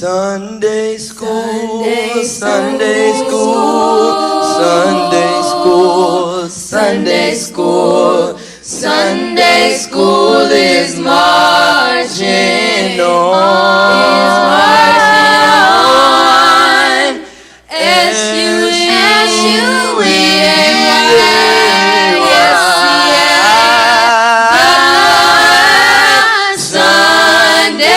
Sunday school, Sunday school, Sunday school, Sunday school, Sunday school is marching on. Sunday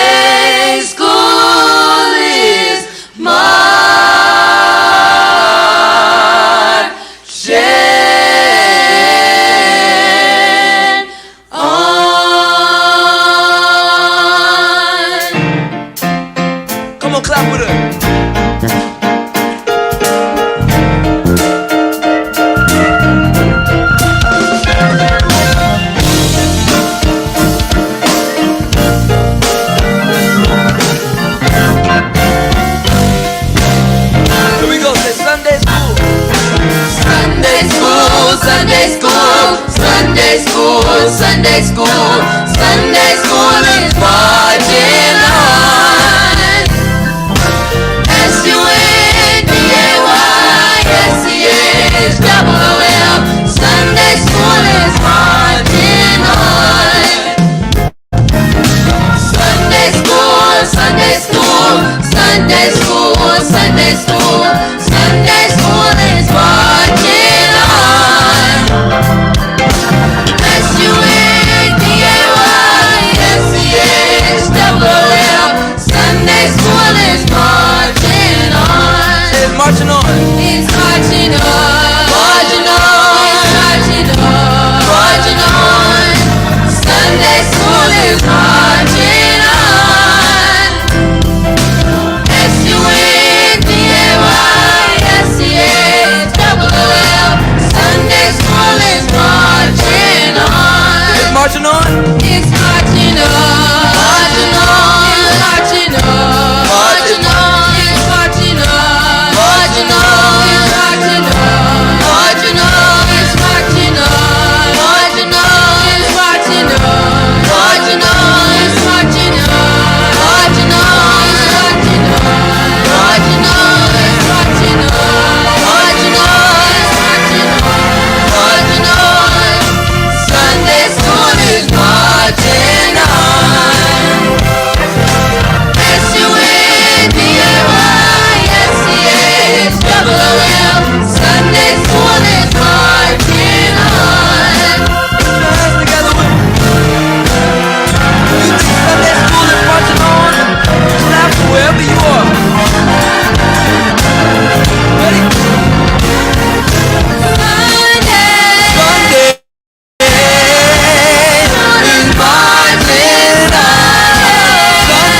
school is marching on. Come on, clap with her. Here we go, say Sunday school. Sunday school, Sunday school, Sunday school, Sunday school, Sunday school is marching on. SUNDAYSCHOOL, Sunday school is marching on. Sunday school, Sunday school, Sunday school, Sunday school, Sunday school is marching on. SUNDAYSCHOOL, Sunday school is marching on. It's marching on. It's marching on. Marching on. It's marching on. Marching on. Sunday school is marching on. SUNDAYSCHOOL, Sunday school is marching on. It's marching on. It's marching on. Marching on. It's marching on. Marching on. It's marching on. Marching on. It's marching on. Marching on. It's marching on. Marching on. It's marching on. Marching on. It's marching on. Marching on. It's marching on. Marching on. It's marching on. Marching on. It's marching on. Marching on. Sunday school is marching on. SUNDAYSCHOOL, Sunday school is marching on. Put your hands together with me. You think Sunday school is marching on? Clap wherever you are. Ready? Sunday is marching on.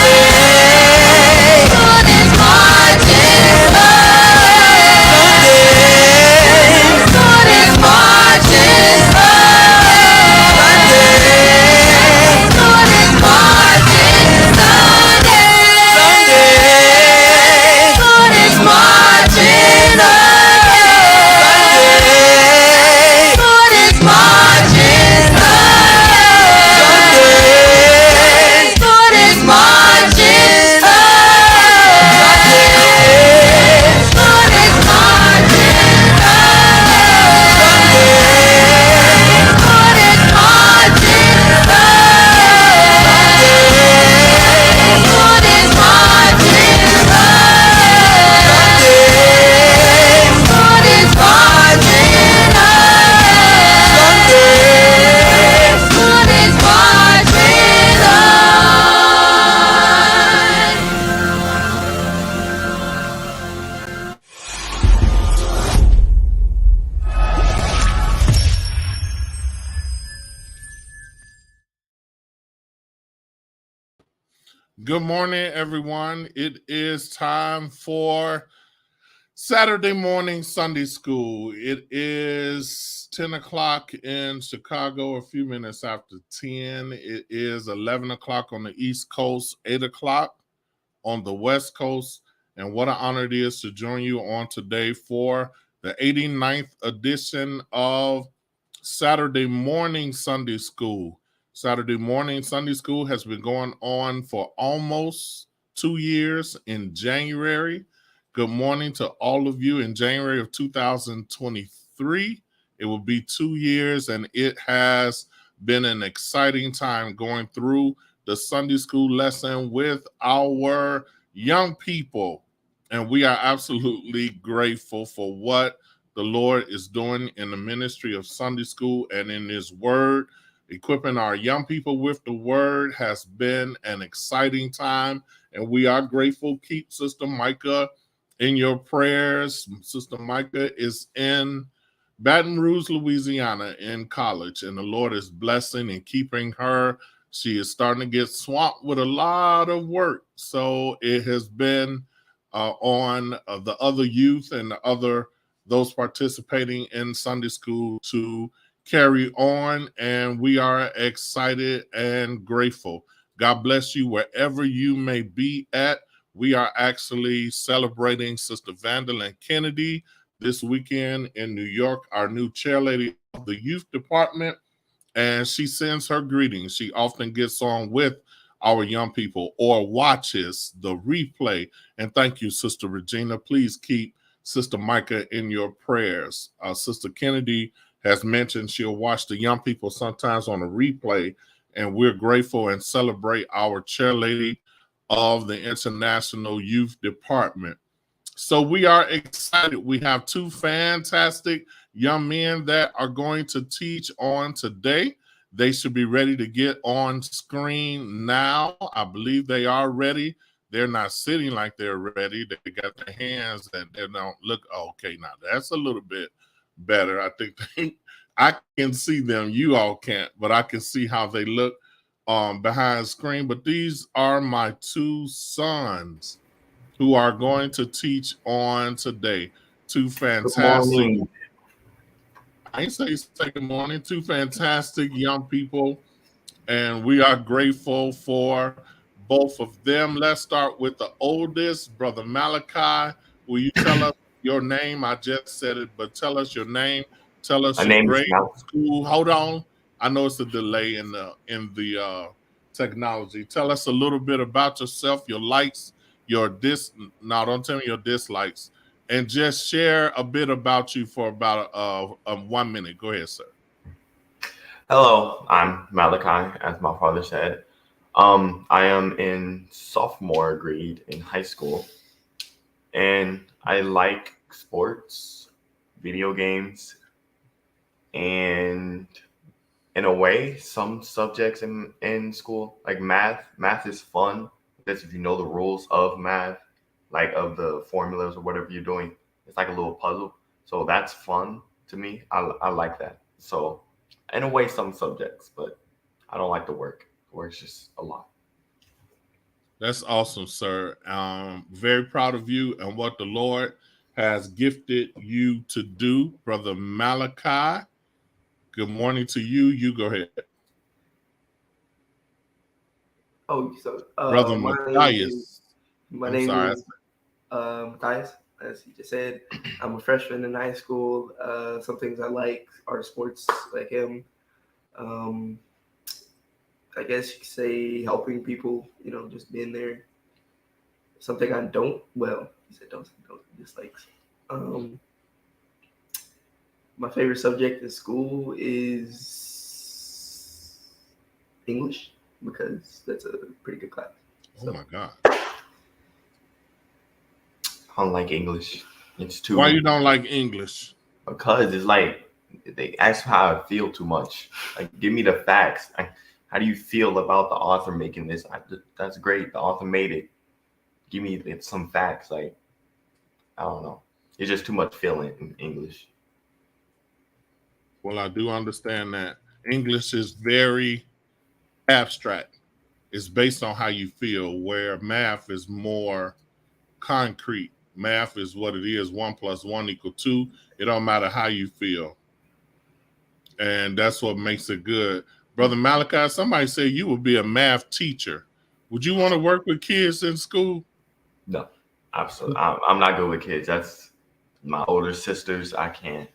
Good morning, everyone. It is time for Saturday morning Sunday school. It is 10 o'clock in Chicago, a few minutes after 10. It is 11 o'clock on the East Coast, 8 o'clock on the West Coast. And what an honor it is to join you on today for the 89th edition of Saturday morning Sunday school. Saturday morning Sunday school has been going on for almost 2 years in January. Good morning to all of you. In January of 2023, it will be 2 years, and it has been an exciting time going through the Sunday school lesson with our young people. And we are absolutely grateful for what the Lord is doing in the ministry of Sunday school and in His Word. Equipping our young people with the Word has been an exciting time, and we are grateful. Keep Sister Micah in your prayers. Sister Micah is in Baton Rouge, Louisiana in college, and the Lord is blessing and keeping her. She is starting to get swamped with a lot of work, so it has been on the other youth and those participating in Sunday school to carry on, and we are excited and grateful. God bless you wherever you may be at. We are actually celebrating Sister Vandalyn Kennedy this weekend in New York, our new chairlady of the youth department, and she sends her greetings. She often gets on with our young people or watches the replay. And thank you, Sister Regina. Please keep Sister Micah in your prayers. Sister Kennedy has mentioned she'll watch the young people sometimes on a replay, and we're grateful and celebrate our chairlady of the International Youth Department. So we are excited. We have two fantastic young men that are going to teach on today. They should be ready to get on screen now. I believe they are ready. They're not sitting like they're ready. They got their hands and they don't look okay. Now that's a little bit better. I think I can see them. You all can't, but I can see how they look behind the screen. But these are my two sons who are going to teach on today. Two fantastic, I ain't say good morning, two fantastic young people, and we are grateful for both of them. Let's start with the oldest, Brother Malachi. Will you tell us your name? I just said it, but tell us your name. Tell us My your name is grade, school. Hold on. I know it's a delay in the technology. Tell us a little bit about yourself, your likes, no, don't tell me your dislikes, and just share a bit about you for about 1 minute. Go ahead, sir. Hello, I'm Malachi, as my father said. I am in sophomore grade in high school, and I like sports, video games, and in a way, some subjects in school, like math. Math is fun because if you know the rules of math, like of the formulas or whatever you're doing, it's like a little puzzle. So that's fun to me. I like that. So in a way, some subjects, but I don't like the work. Work's just a lot. That's awesome, sir. Very proud of you and what the Lord has gifted you to do, Brother Malachi. Good morning to you. You go ahead. Oh, so Brother my Matthias. name is Matthias, as he just said. I'm a freshman in high school. Some things I like are sports, like him. I guess you could say helping people, just being there. Something I don't, well, he said don't dislikes. My favorite subject in school is English because that's a pretty good class. Oh my God. I don't like English. It's too. Why you don't like English? Because it's like they ask how I feel too much. Like, give me the facts. How do you feel about the author making this? That's great. The author made it. Give me some facts. Like, I don't know. It's just too much feeling in English. Well, I do understand that English is very abstract. It's based on how you feel, where math is more concrete. Math is what it is. 1 + 1 = 2. It don't matter how you feel. And that's what makes it good. Brother Malachi, somebody said you would be a math teacher. Would you want to work with kids in school? No, absolutely. I'm not good with kids. That's my older sisters. I can't.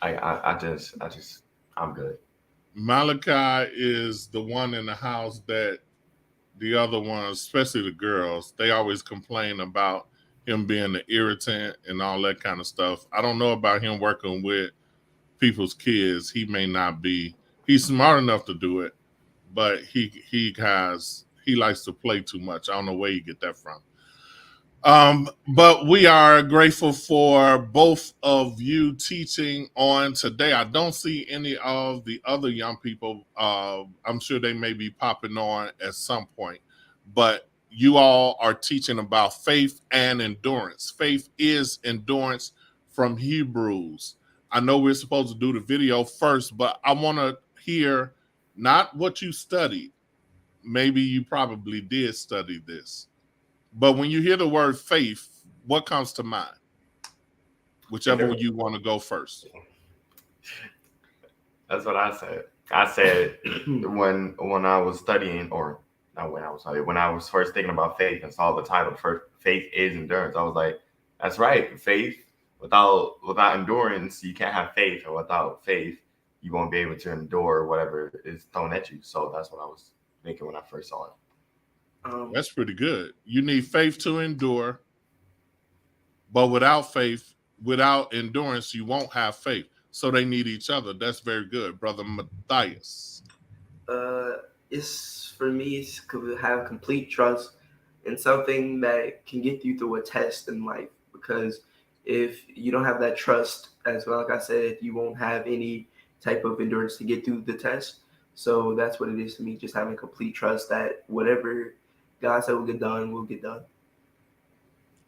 I'm good. Malachi is the one in the house that the other ones, especially the girls, they always complain about him being an irritant and all that kind of stuff. I don't know about him working with people's kids. He may not be. He's smart enough to do it, but he likes to play too much. I don't know where you get that from. But we are grateful for both of you teaching on today. I don't see any of the other young people. I'm sure they may be popping on at some point, but you all are teaching about faith and endurance. Faith is endurance from Hebrews. I know we're supposed to do the video first, but I want to hear not what you studied. Maybe you probably did study this, but when you hear the word faith, what comes to mind? Whichever you want to go first. That's what I said. I said when I was studying, or not when I was studying, when I was first thinking about faith and saw the title, first, faith is endurance. I was like, that's right. Faith, without endurance, you can't have faith, and without faith, you won't be able to endure whatever is thrown at you. So that's what I was thinking when I first saw it. That's pretty good. You need faith to endure, but without faith, without endurance, you won't have faith. So they need each other. That's very good, Brother Matthias. It's for me, it's to have complete trust in something that can get you through a test in life. Because if you don't have that trust, as well, like I said, you won't have any type of endurance to get through the test. So that's what it is to me, just having complete trust that whatever God said will get done, will get done.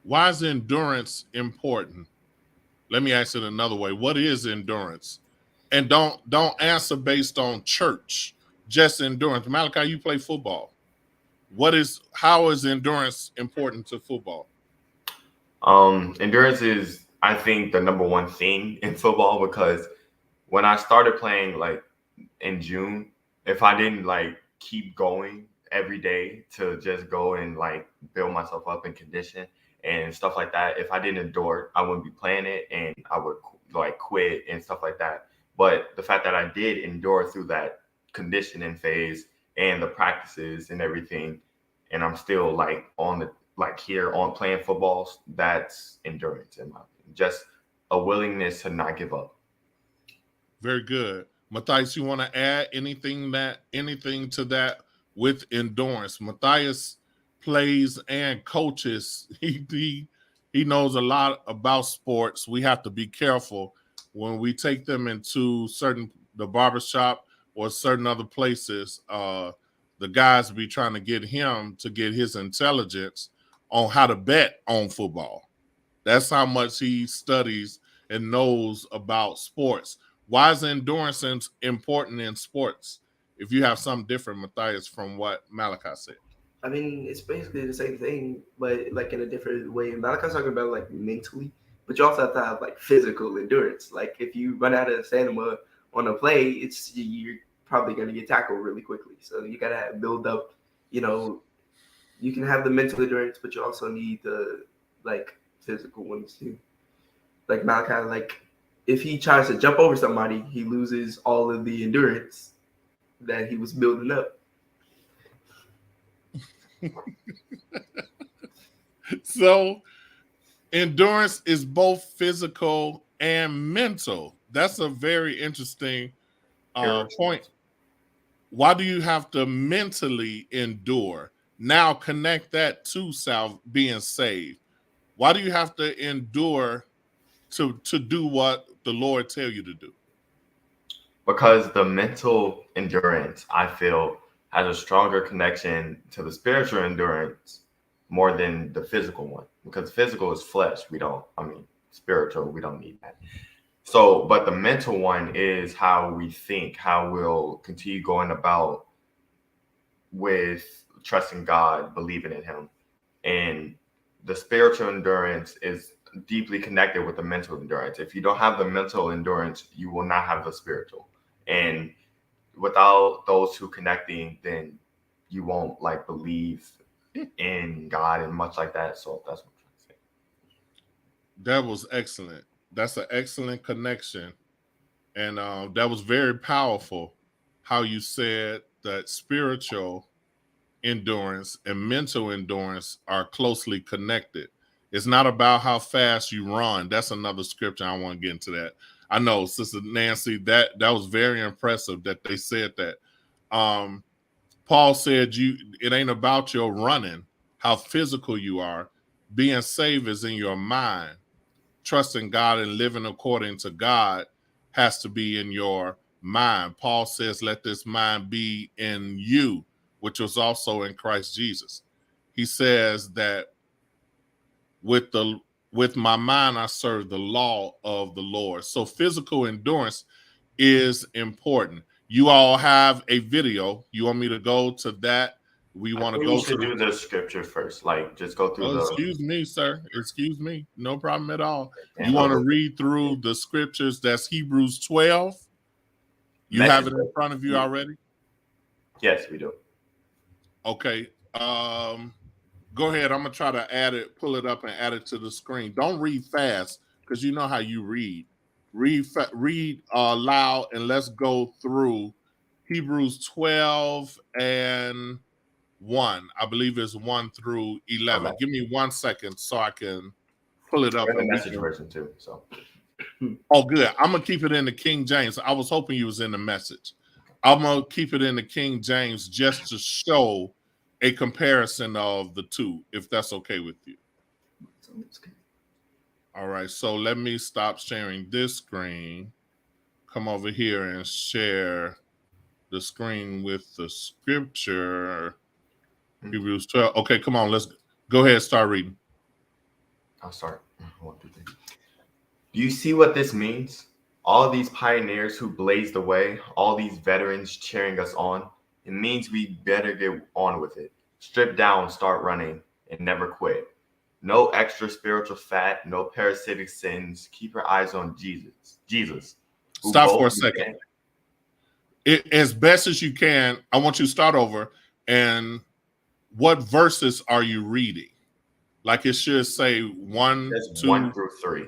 Why is endurance important? Let me ask it another way. What is endurance? And don't answer based on church, just endurance. Malachi, you play football. How is endurance important to football? Endurance is, I think, the number one thing in football, because when I started playing like in June, if I didn't like keep going every day to just go and like build myself up in condition and stuff like that, if I didn't endure, I wouldn't be playing it, and I would like quit and stuff like that. But the fact that I did endure through that conditioning phase and the practices and everything, and I'm still like on the like here on playing football, that's endurance in my opinion. Just a willingness to not give up. Very good. Matthias, you want to add anything to that with endurance? Matthias plays and coaches. He knows a lot about sports. We have to be careful when we take them into the barbershop or certain other places. The guys be trying to get him to get his intelligence on how to bet on football. That's how much he studies and knows about sports. Why is endurance important in sports? If you have something different, Matthias, from what Malachi said. I mean, it's basically the same thing, but like in a different way. Malachi's talking about like mentally, but you also have to have like physical endurance. Like if you run out of stamina on a play, you're probably going to get tackled really quickly. So you got to build up. You can have the mental endurance, but you also need the like physical ones too. Like Malachi, like if he tries to jump over somebody, he loses all of the endurance that he was building up. So endurance is both physical and mental. That's a very interesting point. Why do you have to mentally endure? Now connect that to being saved. Why do you have to endure to do what the Lord tell you to do? Because the mental endurance, I feel, has a stronger connection to the spiritual endurance more than the physical one. Because physical is flesh. Spiritual, we don't need that. So, but the mental one is how we think, how we'll continue going about with trusting God, believing in Him. And the spiritual endurance is deeply connected with the mental endurance. If you don't have the mental endurance, you will not have the spiritual. And without those two connecting, then you won't like believe in God and much like that. So that's what I'm trying to say. That was excellent. That's an excellent connection. And that was very powerful how you said that spiritual endurance and mental endurance are closely connected. It's not about how fast you run. That's another scripture. I want to get into that. I know, Sister Nancy, that was very impressive that they said that. Paul said it ain't about your running, how physical you are. Being saved is in your mind. Trusting God and living according to God has to be in your mind. Paul says, let this mind be in you, which was also in Christ Jesus. He says that with my mind, I serve the law of the Lord. So physical endurance is important. You all have a video. You want me to go to that? We want to go to do the scripture first. Like, just go through excuse me, sir. Excuse me. No problem at all. You want to read through the scriptures? That's Hebrews 12. You have it in front of you already? Yes, we do. Okay. Go ahead. I'm gonna try to pull it up and add it to the screen. Don't read fast, because you know how you read. Read loud, and let's go through Hebrews 12 and 1. I believe it's 1 through 11. Okay. Give me 1 second so I can pull it up. In the message version too. So. Oh, good. I'm gonna keep it in the King James. I was hoping you was in the message. I'm gonna keep it in the King James just to show a comparison of the two, if that's okay with you. All right, so let me stop sharing this screen. Come over here and share the screen with the scripture. Hebrews 12. Okay, come on, let's go ahead and start reading. I'll start. 1, 2, 3. Do you see what this means? All these pioneers who blazed the way, all these veterans cheering us on. It means we better get on with it. Strip down, start running, and never quit. No extra spiritual fat, no parasitic sins. Keep your eyes on Jesus. Stop for a second. As best as you can, I want you to start over. And what verses are you reading? Like it should say 1, 2, 1 through 3.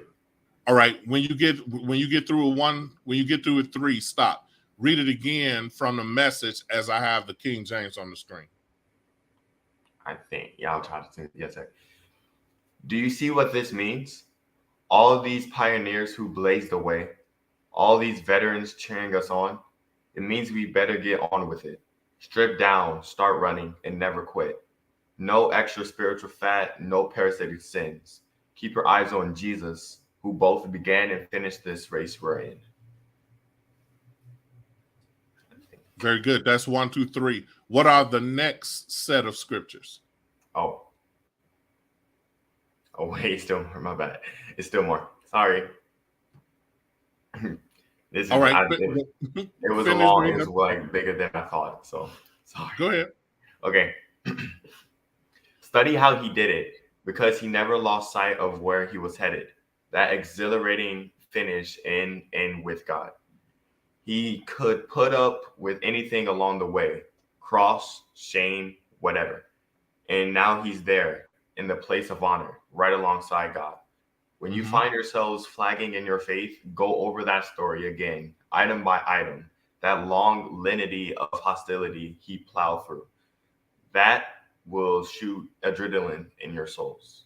All right. When you get through 3, stop. Read it again from the message as I have the King James on the screen. I think. Yeah, I'll try to think. Yes, sir. Do you see what this means? All these pioneers who blazed the way, all these veterans cheering us on. It means we better get on with it. Strip down, start running, and never quit. No extra spiritual fat, no parasitic sins. Keep your eyes on Jesus, who both began and finished this race we're in. Very good. That's 1, 2, 3. What are the next set of scriptures? Oh, wait, still more. My bad. It's still more. Sorry. This is, all right. It was a long. It was like bigger than I thought. So sorry. Go ahead. Okay. Study how he did it, because he never lost sight of where he was headed. That exhilarating finish in and with God. He could put up with anything along the way, cross, shame, whatever. And now he's there in the place of honor, right alongside God. When you find yourselves flagging in your faith, go over that story again, item by item, that long lineage of hostility he plowed through. That will shoot adrenaline in your souls.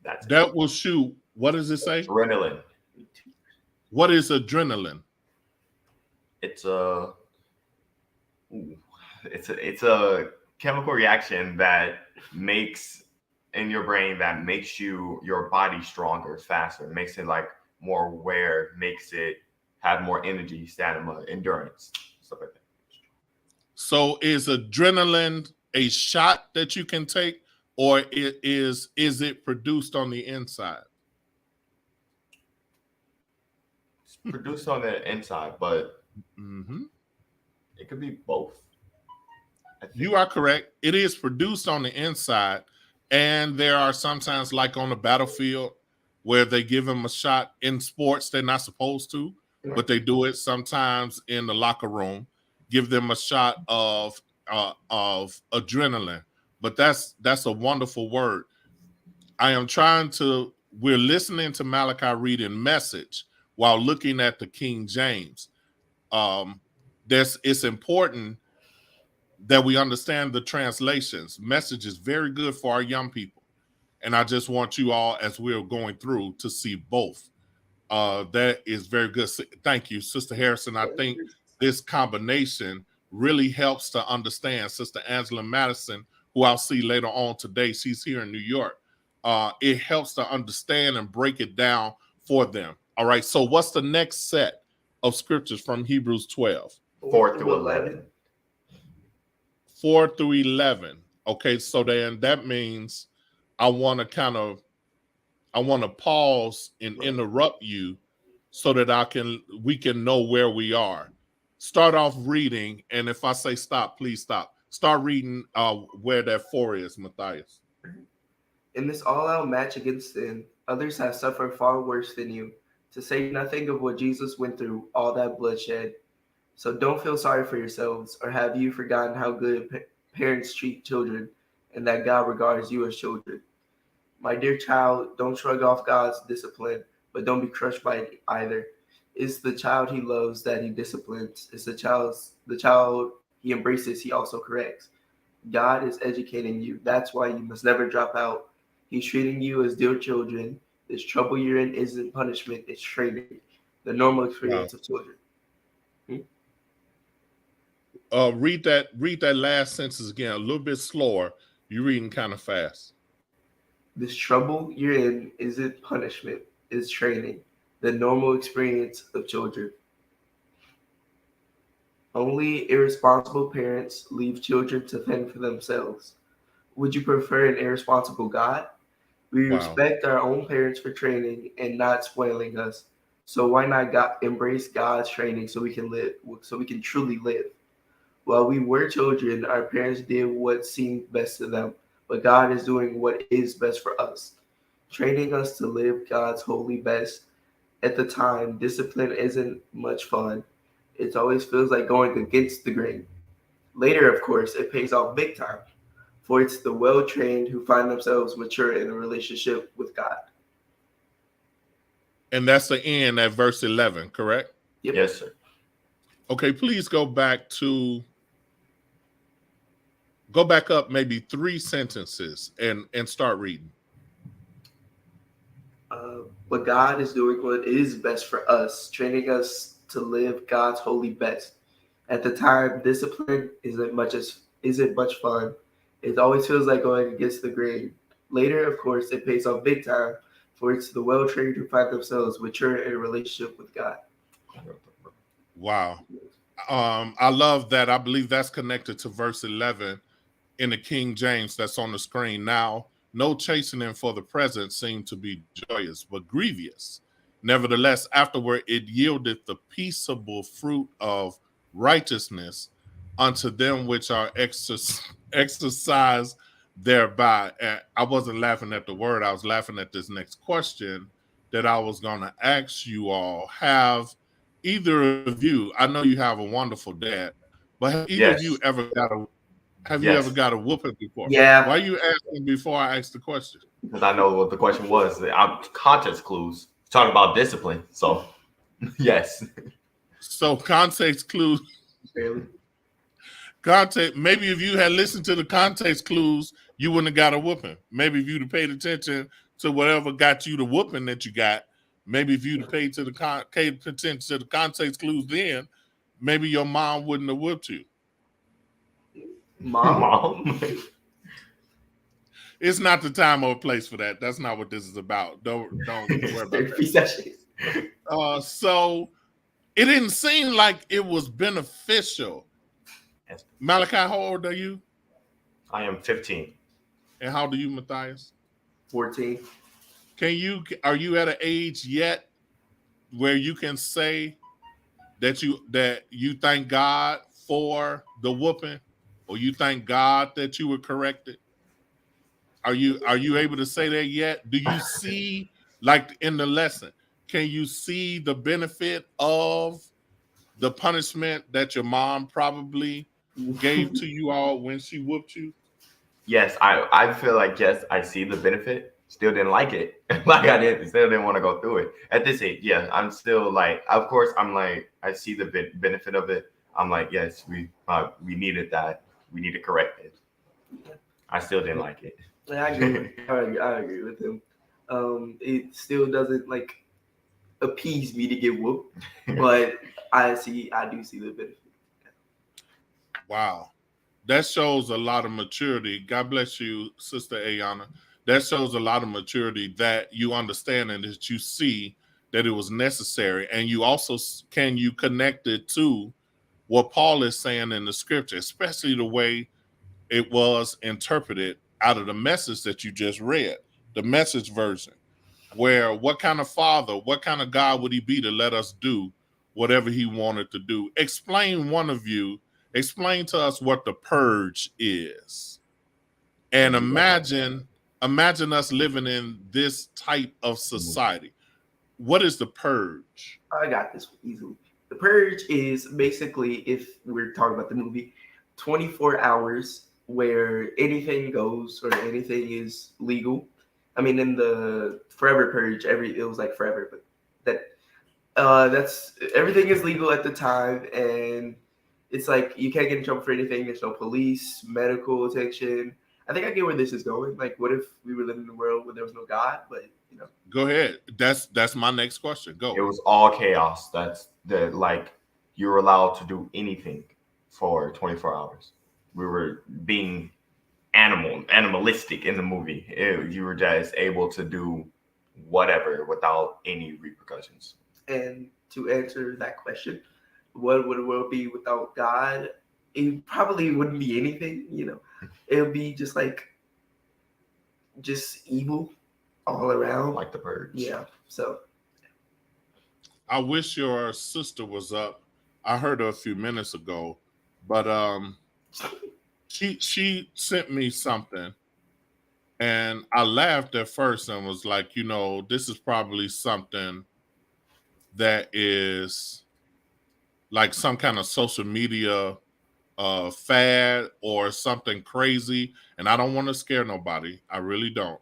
That will shoot, what does it say? Adrenaline. What is adrenaline? It's a chemical reaction that makes in your brain that makes your body stronger, faster, makes it like more aware, makes it have more energy, stamina, endurance, stuff like that. So is adrenaline a shot that you can take, or is it produced on the inside? It's produced on the inside, but it could be both. You are correct. It is produced on the inside, and there are sometimes, like on the battlefield, where they give them a shot. In sports, they're not supposed to, but they do it sometimes in the locker room. Give them a shot of adrenaline. But that's a wonderful word. We're listening to Malachi read in message while looking at the King James. It's important that we understand the translations. Message is very good for our young people. And I just want you all, as we're going through, to see both. That is very good. Thank you, Sister Harrison. I think this combination really helps to understand. Sister Angela Madison, who I'll see later on today, she's here in New York. It helps to understand and break it down for them. All right, so what's the next set of scriptures from Hebrews 12? 4 through 11. 4 through 11. Okay, so then that means I want to pause and interrupt you so that we can know where we are. Start off reading, and if I say stop, please stop. Start reading where that 4 is, Matthias. In this all-out match against sin, others have suffered far worse than you, to say nothing of what Jesus went through, all that bloodshed. So don't feel sorry for yourselves, or have you forgotten how good parents treat children, and that God regards you as children. My dear child, don't shrug off God's discipline, but don't be crushed by it either. It's the child he loves that he disciplines. It's the child he embraces, he also corrects. God is educating you. That's why you must never drop out. He's treating you as dear children. This trouble you're in isn't punishment, it's training. The normal experience of children. Read that last sentence again, a little bit slower. You're reading kind of fast. This trouble you're in isn't punishment, it's training. The normal experience of children. Only irresponsible parents leave children to fend for themselves. Would you prefer an irresponsible God? We respect our own parents for training and not spoiling us. So why not embrace God's training so we can live, so we can truly live? While we were children, our parents did what seemed best to them, but God is doing what is best for us, training us to live God's holy best. At the time, discipline isn't much fun. It always feels like going against the grain. Later, of course, it pays off big time, for it's the well-trained who find themselves mature in a relationship with God. And that's the end at verse 11, correct? Yep. Yes, sir. Okay, please go back up maybe 3 sentences and start reading. But God is doing what is best for us, training us to live God's holy best. At the time, discipline isn't much fun. It always feels like going against the grain. Later, of course, it pays off big time, for it's the well-trained who find themselves mature in a relationship with God. Wow. I love that. I believe that's connected to verse 11 in the King James that's on the screen now. No chastening for the present seemed to be joyous, but grievous. Nevertheless, afterward it yielded the peaceable fruit of righteousness unto them which are exercised thereby. And I wasn't laughing at the word. I was laughing at this next question that I was going to ask you all. Have either of you, I know you have a wonderful dad, but have either of you ever got a whooping before? Yeah. Why are you asking before I ask the question? Because I know what the question was. I'm context clues. Talking about discipline. So, yes. So context clues. Barely. Context. Maybe if you had listened to the context clues, you wouldn't have got a whooping. Maybe if you'd have paid attention to whatever got you the whooping that you got, maybe if you'd have paid attention to the context clues then, maybe your mom wouldn't have whooped you. Mom. It's not the time or place for that. That's not what this is about. Don't worry about that. So it didn't seem like it was beneficial. Malachi, how old are you? I am 15. And how old are you, Matthias? 14. Are you at an age yet where you can say that you thank God for the whooping, or you thank God that you were corrected? Are you able to say that yet? Do you see, like in the lesson, can you see the benefit of the punishment that your mom probably gave to you all when she whooped you? Yes, I feel like, yes, I see the benefit. Still didn't like it. Still didn't want to go through it. At this age, yeah, I'm still like, of course, I'm like, I see the benefit of it. I'm like, yes, we needed that. we need to correct it. I still didn't like it. I agree with him. It still doesn't like appease me to get whooped, but I do see the benefit. Wow. That shows a lot of maturity. God bless you, Sister Ayana. That shows a lot of maturity that you understand and that you see that it was necessary. And you also can you connect it to what Paul is saying in the scripture, especially the way it was interpreted out of the message that you just read, the message version, where what kind of father, what kind of God would he be to let us do whatever he wanted to do? Explain to us what the purge is. And imagine us living in this type of society. What is the purge? I got this easily. The purge is basically, if we're talking about the movie, 24 hours where anything goes or anything is legal. I mean, in the Forever Purge, it was like forever, but that's everything is legal at the time, and it's like you can't get in trouble for anything. There's no police, medical attention. I think I get where this is going. Like, what if we were living in a world where there was no God? But Go ahead. That's my next question. Go. It was all chaos. That's like you were allowed to do anything for 24 hours. We were being animalistic in the movie. You were just able to do whatever without any repercussions. And to answer that question, what would a world be without God? It probably wouldn't be anything, It would be just evil all around. Like the Purge. Yeah. So I wish your sister was up. I heard her a few minutes ago, but she sent me something and I laughed at first and was like, this is probably something that is like some kind of social media fad or something crazy. And I don't want to scare nobody. I really don't.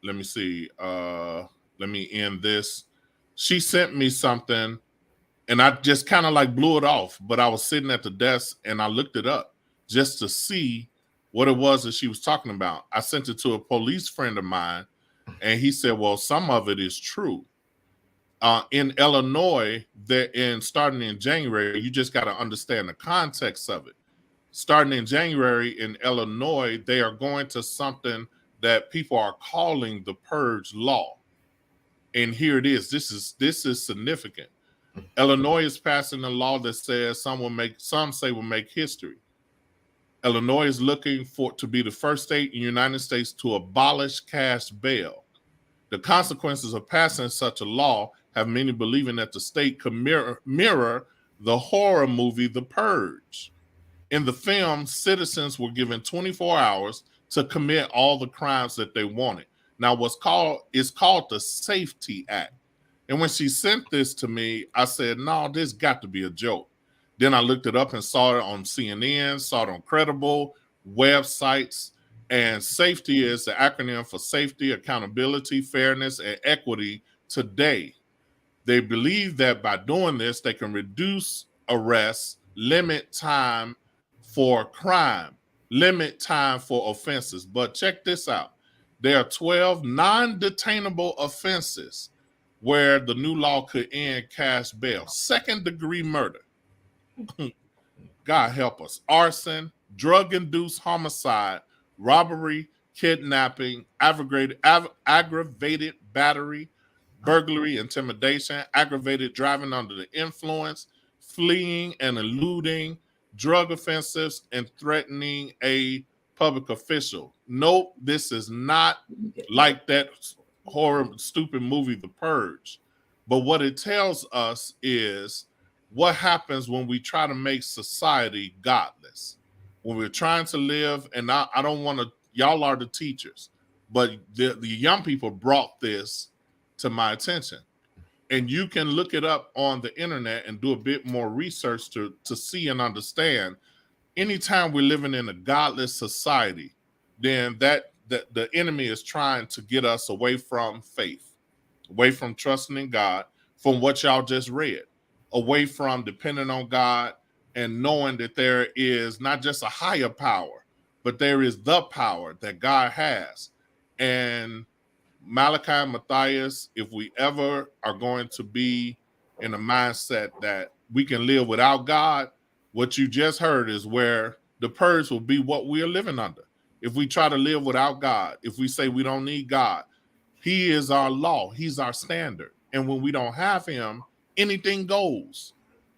Let me see. Let me end this. She sent me something and I just kind of like blew it off, but I was sitting at the desk and I looked it up just to see what it was that she was talking about. I sent it to a police friend of mine and he said, well, some of it is true. In Illinois, starting in January, you just got to understand the context of it. Starting in January in Illinois, they are going to something that people are calling the Purge Law. And here it is. This is significant. Illinois is passing a law that says some say will make history. Illinois is looking to be the first state in the United States to abolish cash bail. The consequences of passing such a law have many believing that the state could mirror the horror movie The Purge. In the film, citizens were given 24 hours to commit all the crimes that they wanted. Now, it's called the Safety Act. And when she sent this to me, I said, no, this got to be a joke. Then I looked it up and saw it on CNN, saw it on credible websites. And safety is the acronym for safety, accountability, fairness, and equity today. They believe that by doing this, they can reduce arrests, limit time for crime, limit time for offenses. But check this out. There are 12 non-detainable offenses where the new law could end cash bail. Second-degree murder. God help us. Arson, drug-induced homicide, robbery, kidnapping, aggravated battery, burglary, intimidation, aggravated driving under the influence, fleeing and eluding, drug offenses, and threatening a public official. Nope, this is not like that horror, stupid movie, The Purge. But what it tells us is what happens when we try to make society godless. When we're trying to live, and I don't want to, y'all are the teachers, but the young people brought this to my attention. And you can look it up on the internet and do a bit more research to see and understand. Anytime we're living in a godless society, then the enemy is trying to get us away from faith, away from trusting in God, from what y'all just read, away from depending on God, and knowing that there is not just a higher power, but there is the power that God has. And Malachi and Matthias, if we ever are going to be in a mindset that we can live without God, what you just heard is where the purge will be what we are living under. If we try to live without God, if we say we don't need God, he is our law, he's our standard. And when we don't have him, anything goes.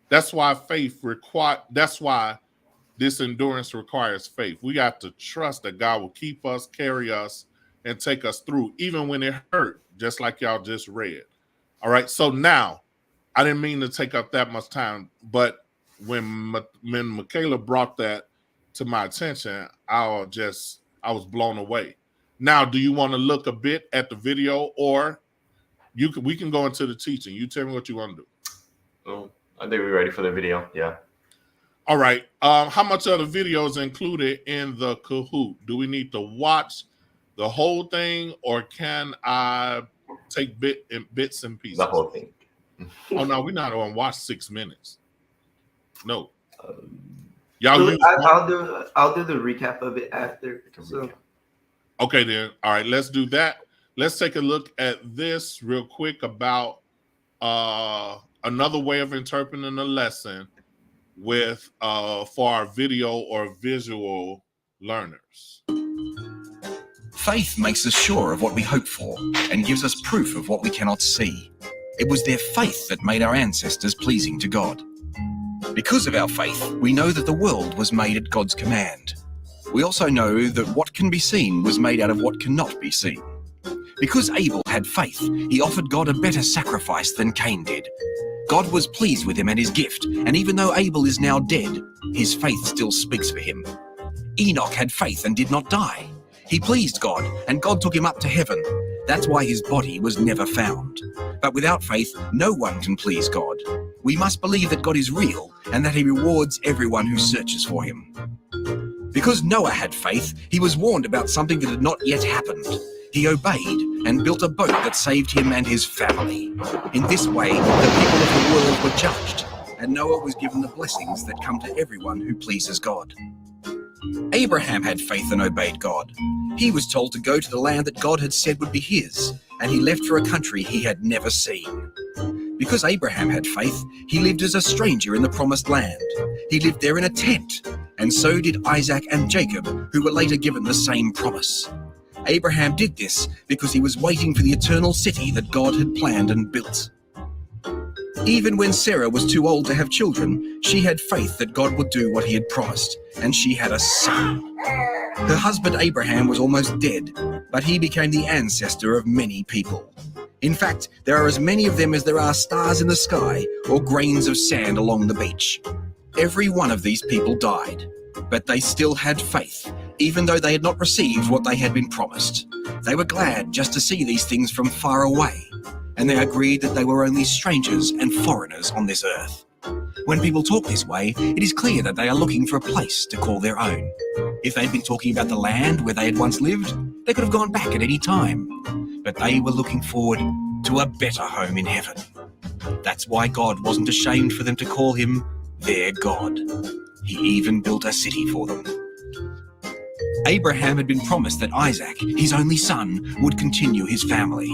That's why that's why this endurance requires faith. We got to trust that God will keep us, carry us, and take us through, even when it hurt, just like y'all just read. All right, so now, I didn't mean to take up that much time, but when Michaela brought that to my attention, I was blown away. Now, do you want to look a bit at the video, or we can go into the teaching? You tell me what you want to do. Oh, I think we're ready for the video. Yeah. All right. How much of the video is included in the Kahoot? Do we need to watch the whole thing, or can I take bits and pieces? The whole thing. Oh no, we're not on watch 6 minutes. No. I'll do the recap of it after. So. Okay then. All right, let's do that. Let's take a look at this real quick about another way of interpreting the lesson with for our video or visual learners. Faith makes us sure of what we hope for and gives us proof of what we cannot see. It was their faith that made our ancestors pleasing to God. Because of our faith, we know that the world was made at God's command. We also know that what can be seen was made out of what cannot be seen. Because Abel had faith, he offered God a better sacrifice than Cain did. God was pleased with him and his gift, and even though Abel is now dead, his faith still speaks for him. Enoch had faith and did not die. He pleased God, and God took him up to heaven. That's why his body was never found. But without faith, no one can please God. We must believe that God is real and that he rewards everyone who searches for him. Because Noah had faith, he was warned about something that had not yet happened. He obeyed and built a boat that saved him and his family. In this way, the people of the world were judged, and Noah was given the blessings that come to everyone who pleases God. Abraham had faith and obeyed God. He was told to go to the land that God had said would be his, and he left for a country he had never seen. Because Abraham had faith, he lived as a stranger in the promised land. He lived there in a tent, and so did Isaac and Jacob, who were later given the same promise. Abraham did this because he was waiting for the eternal city that God had planned and built. Even when Sarah was too old to have children, she had faith that God would do what he had promised, and she had a son. Her husband Abraham was almost dead, but he became the ancestor of many people. In fact, there are as many of them as there are stars in the sky or grains of sand along the beach. Every one of these people died, but they still had faith, even though they had not received what they had been promised. They were glad just to see these things from far away, and they agreed that they were only strangers and foreigners on this earth. When people talk this way, it is clear that they are looking for a place to call their own. If they'd been talking about the land where they had once lived, they could have gone back at any time. But they were looking forward to a better home in heaven. That's why God wasn't ashamed for them to call him their God. He even built a city for them. Abraham had been promised that Isaac, his only son, would continue his family.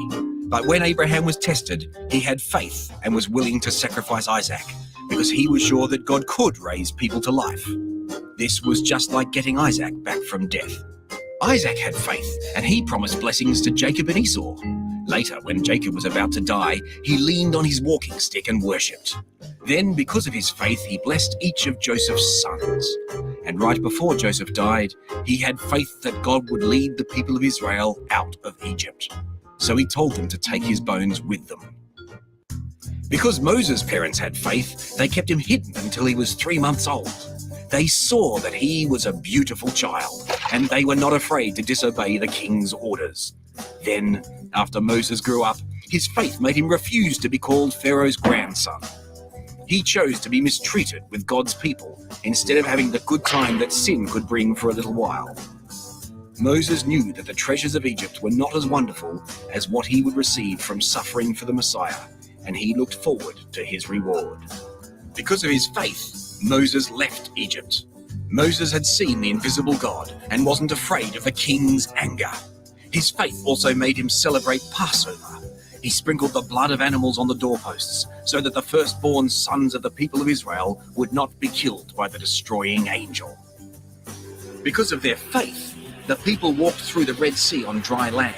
But when Abraham was tested, he had faith and was willing to sacrifice Isaac because he was sure that God could raise people to life. This was just like getting Isaac back from death. Isaac had faith, and he promised blessings to Jacob and Esau. Later, when Jacob was about to die, he leaned on his walking stick and worshipped. Then, because of his faith, he blessed each of Joseph's sons. And right before Joseph died, he had faith that God would lead the people of Israel out of Egypt. So he told them to take his bones with them. Because Moses' parents had faith, they kept him hidden until he was 3 months old. They saw that he was a beautiful child, and they were not afraid to disobey the king's orders. Then, after Moses grew up, his faith made him refuse to be called Pharaoh's grandson. He chose to be mistreated with God's people instead of having the good time that sin could bring for a little while. Moses knew that the treasures of Egypt were not as wonderful as what he would receive from suffering for the Messiah, and he looked forward to his reward. Because of his faith, Moses left Egypt. Moses had seen the invisible God and wasn't afraid of the king's anger. His faith also made him celebrate Passover. He sprinkled the blood of animals on the doorposts so that the firstborn sons of the people of Israel would not be killed by the destroying angel. Because of their faith, the people walked through the Red Sea on dry land.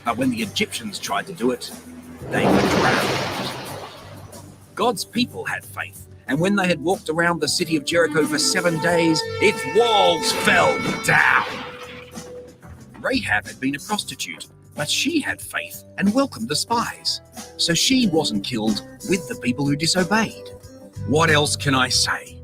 But when the Egyptians tried to do it, they were drowned. God's people had faith, and when they had walked around the city of Jericho for 7 days, its walls fell down. Rahab had been a prostitute, but she had faith and welcomed the spies, so she wasn't killed with the people who disobeyed. What else can I say?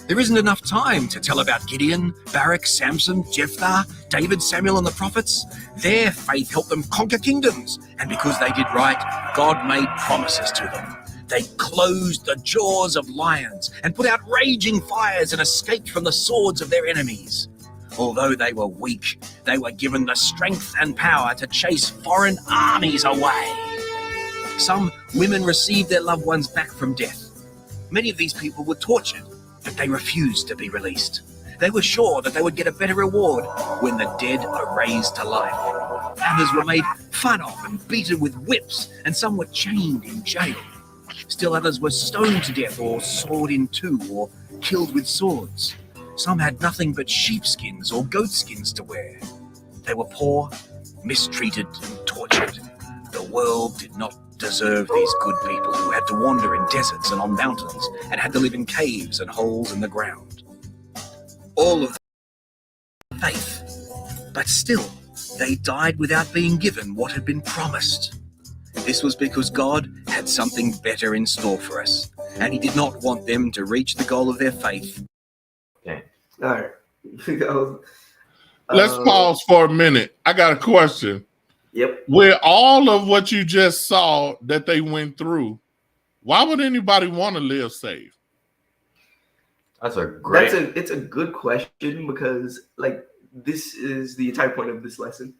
There isn't enough time to tell about Gideon, Barak, Samson, Jephthah, David, Samuel, and the prophets. Their faith helped them conquer kingdoms, and because they did right, God made promises to them. They closed the jaws of lions and put out raging fires and escaped from the swords of their enemies. Although they were weak, they were given the strength and power to chase foreign armies away. Some women received their loved ones back from death. Many of these people were tortured, but they refused to be released. They were sure that they would get a better reward when the dead are raised to life. Others were made fun of and beaten with whips, and some were chained in jail. Still others were stoned to death or sawed in two or killed with swords. Some had nothing but sheepskins or goatskins to wear. They were poor, mistreated, and tortured. The world did not deserve these good people who had to wander in deserts and on mountains and had to live in caves and holes in the ground. All of faith, but still they died without being given what had been promised. This was because God had something better in store for us, and he did not want them to reach the goal of their faith. Okay. All right. Let's pause for a minute. I got a question. Yep. With all of what you just saw that they went through, why would anybody want to live safe? That's a great. It's a good question, because like this is the entire point of this lesson.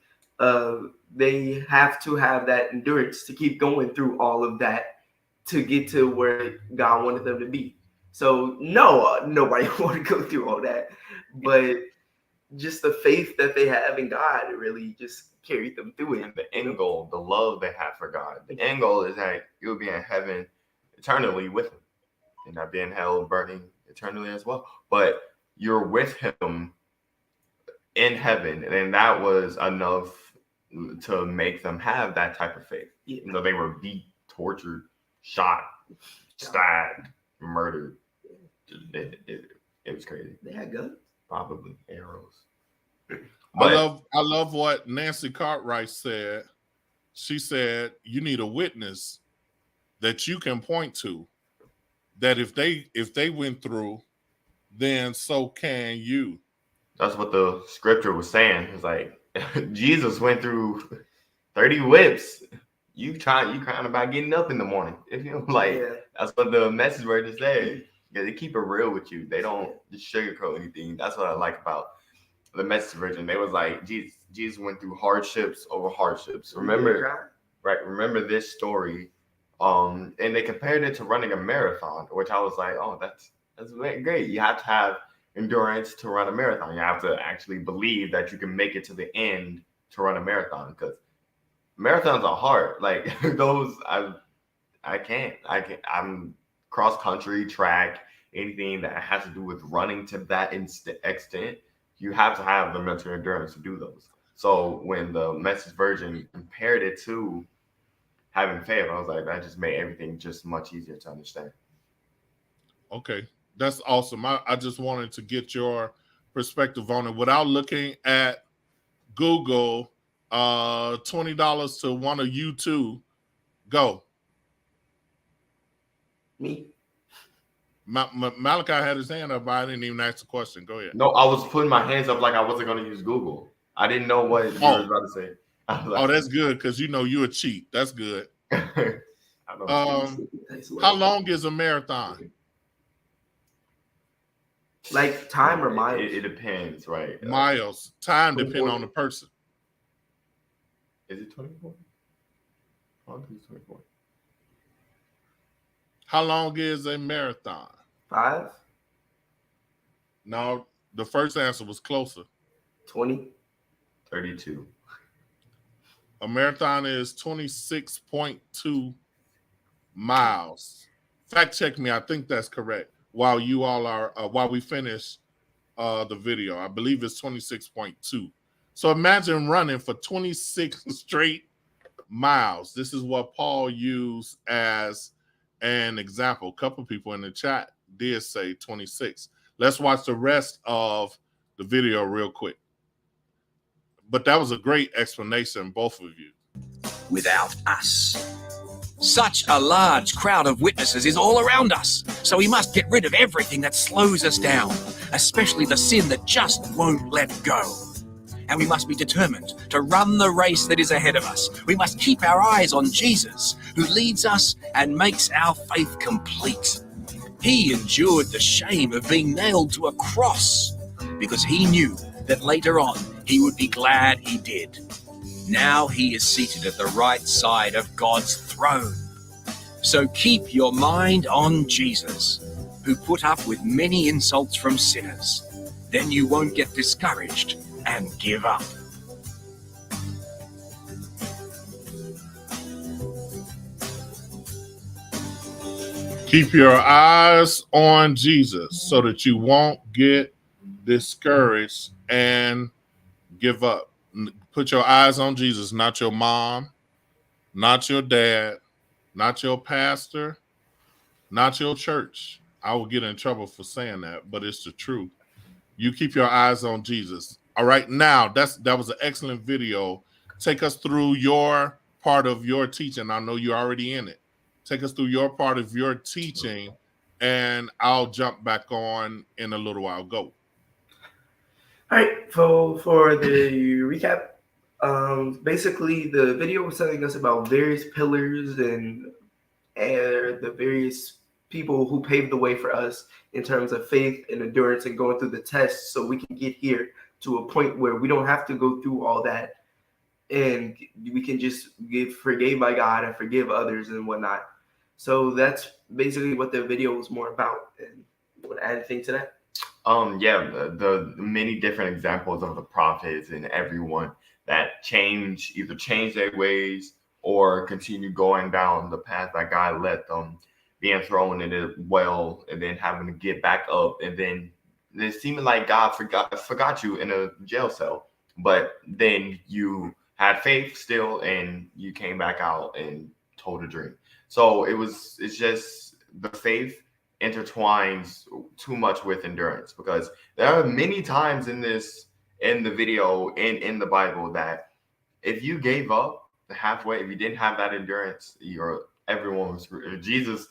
They have to have that endurance to keep going through all of that to get to where God wanted them to be. So no, nobody want to go through all that, but just the faith that they have in God really just carried them through it. And the end goal, the love they have for God. The end goal is that you'll be in heaven eternally with him, and not be in hell burning eternally as well. But you're with him in heaven, and that was enough to make them have that type of faith. Yeah. You know, they were beat, tortured, shot, stabbed, murdered. It was crazy. They had guns. Probably arrows. I love what Nancy Cartwright said. She said, you need a witness that you can point to, that if they went through, then so can you. That's what the scripture was saying. It's like Jesus went through 30 whips. You crying about getting up in the morning. That's what the Message version said. Yeah, they keep it real with you. They don't just sugarcoat anything. That's what I like about the Message version. They was like, Jesus went through hardships over hardships. Remember this story. And they compared it to running a marathon, which I was like, oh, that's great. You have to have endurance to run a marathon. You have to actually believe that you can make it to the end to run a marathon, because marathons are hard. Like those, I can't. I'm cross country, track, anything that has to do with running to that extent. You have to have the mental endurance to do those. So when the Message version compared it to having faith, I was like, that just made everything just much easier to understand. Okay, that's awesome. I just wanted to get your perspective on it without looking at Google. $20 to one of you two. Go. Me. Malachi had his hand up, but I didn't even ask the question. Go ahead. No, I was putting my hands up like I wasn't going to use Google. I didn't know what you were about to say. Oh, that's good, because you know you're a cheat. That's good. I don't How long is a marathon? Like time or miles? It depends, right? Miles. Time depends on the person. Is it 24? I think it's 24. How long is a marathon? 5? No, the first answer was closer. 20. 32. A marathon is 26.2 miles. Fact check me. I think that's correct. While you all are, while we finish the video, I believe it's 26.2. So imagine running for 26 straight miles. This is what Paul used as an example. A couple people in the chat did say 26. Let's watch the rest of the video real quick. But that was a great explanation, both of you. Without us. Such a large crowd of witnesses is all around us, so we must get rid of everything that slows us down, especially the sin that just won't let go. And we must be determined to run the race that is ahead of us. We must keep our eyes on Jesus, who leads us and makes our faith complete. He endured the shame of being nailed to a cross because he knew that later on he would be glad he did. Now he is seated at the right side of God's throne. So keep your mind on Jesus, who put up with many insults from sinners. Then you won't get discouraged and give up. Keep your eyes on Jesus so that you won't get discouraged and give up. Put your eyes on Jesus, not your mom, not your dad, not your pastor, not your church. I will get in trouble for saying that, but it's the truth. You keep your eyes on Jesus. All right, now that was an excellent video. Take us through your part of your teaching. I know you're already in it. Take us through your part of your teaching, and I'll jump back on in a little while. Go. All right, for the recap, basically the video was telling us about various pillars and the various people who paved the way for us in terms of faith and endurance and going through the tests so we can get here to a point where we don't have to go through all that and we can just get forgave by God and forgive others and whatnot. So that's basically what the video was more about. And you want to add anything to that? Yeah, the many different examples of the prophets and everyone that either change their ways or continue going down the path that God let them, being thrown in a well and then having to get back up, and then it seeming like God forgot you in a jail cell, but then you had faith still and you came back out and told a dream. So it's just the faith intertwines too much with endurance, because there are many times in the video in the Bible that if you gave up halfway, if you didn't have that endurance, everyone was screwed. Jesus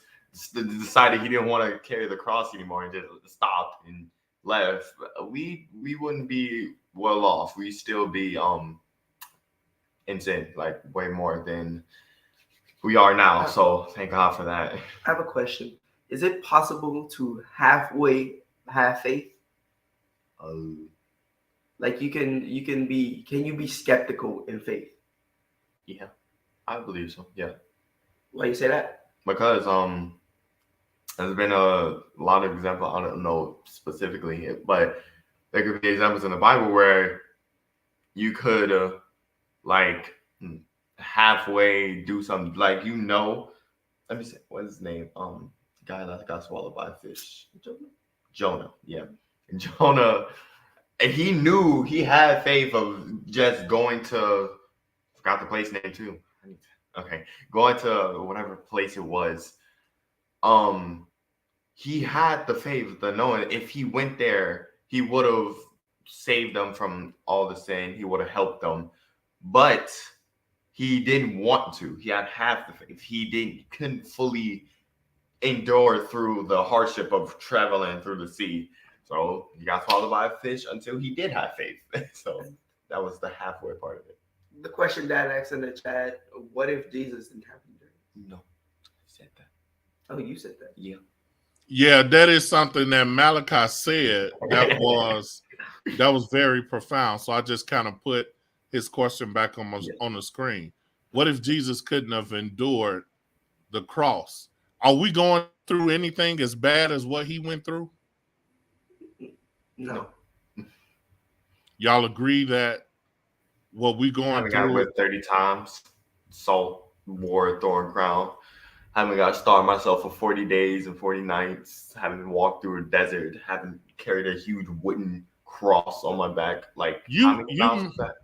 decided he didn't want to carry the cross anymore and just stopped and left. We wouldn't be well off. We'd still be in sin, like way more than we are now. So thank God for that. I have a question. Is it possible to halfway have faith? Like can you be skeptical in faith? Yeah, I believe so. Yeah. Why you say that? Because there's been a lot of examples. I don't know specifically, but there could be examples in the Bible where you could halfway do something, like, let me say, what's his name? Guy that got swallowed by a fish. Jonah. Yeah. Jonah, he knew he had faith of just going to, forgot the place name too. Okay. Going to whatever place it was. He had the faith, the knowing if he went there, he would have saved them from all the sin. He would have helped them. But he didn't want to. He had half the faith. He couldn't fully endure through the hardship of traveling through the sea. So he got swallowed by a fish until he did have faith. So that was the halfway part of it. The question Dad asked in the chat, what if Jesus didn't have endurance? No, I said that. Oh, you said that? Yeah. Yeah, that is something that Malachi said that was very profound. So I just kind of put his question back on the screen. What if Jesus couldn't have endured the cross? Are we going through anything as bad as what he went through? No. Y'all agree that what we I going haven't got through? whipped 30 times. Salt, war, thorn crown. Haven't got to starve myself for 40 days and 40 nights. Haven't walked through a desert. Haven't carried a huge wooden cross on my back. Like, how many times was that?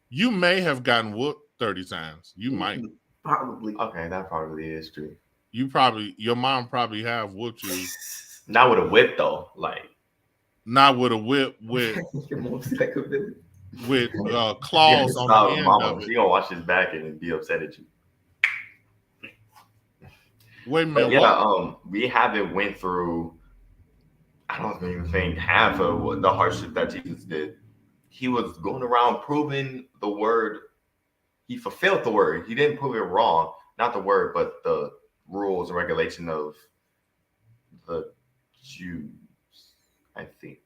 You may have gotten whooped 30 times. You might. Probably. Okay, that probably is true. Your mom probably have whooped you. Not with a whip, though. Like, not with a whip, with Your mom's like a villain. with claws on the end mama, of it. she gonna watch his back and be upset at you. Wait a minute. But yeah, we haven't went through. I don't even think half of what the hardship that Jesus did. He was going around proving the word. He fulfilled the word. He didn't prove it wrong. Not the word, but the rules and regulation of the Jews, I think.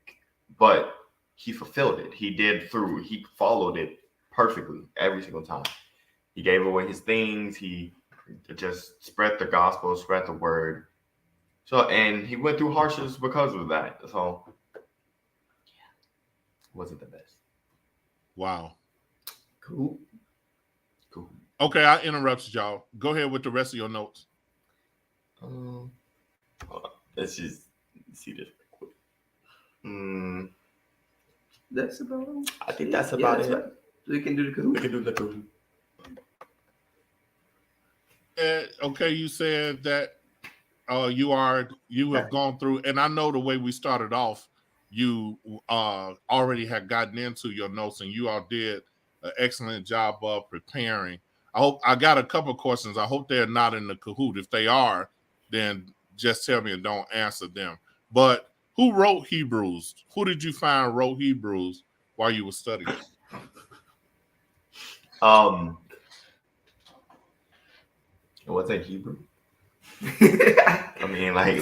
But he fulfilled it. He followed it perfectly every single time. He gave away his things. He just spread the gospel, spread the word. So, and he went through hardships because of that. So, yeah, wasn't the best. Wow. Cool. Okay, I interrupted y'all. Go ahead with the rest of your notes. Hold on. Let's just see this real quick. That's about. I think that's about it. Right. So we can do the Kahoot. We can do the Kahoot. Okay, you said that you have gone through, and I know the way we started off, you already had gotten into your notes, and you all did an excellent job of preparing. I got a couple of questions. I hope they're not in the Kahoot. If they are, then just tell me and don't answer them. But who wrote Hebrews? Who did you find wrote Hebrews while you were studying? It wasn't Hebrew. I mean, like,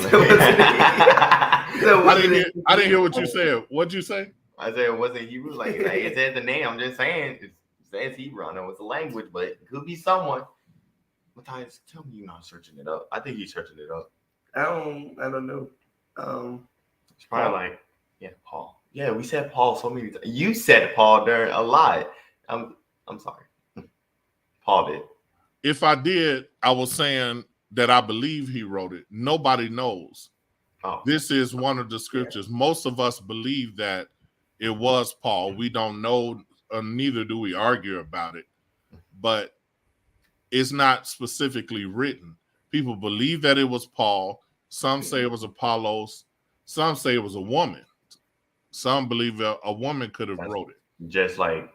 I didn't hear what you said. What'd you say? I said it wasn't Hebrew. Like it said the name. I'm just saying it says Hebrew. I know it's a language, but it could be someone. Matthias, tell me you're not searching it up. I think he's searching it up. I don't know. It's probably Paul. Yeah, we said Paul so many times. You said Paul during a lot. I'm sorry. Paul did. If I did, I was saying that I believe he wrote it. Nobody knows. Oh. This is one of the scriptures. Most of us believe that it was Paul. We don't know, neither do we argue about it. But it's not specifically written. People believe that it was Paul. Some say it was Apollos. Some say it was a woman. Some believe a woman could have wrote it. Just like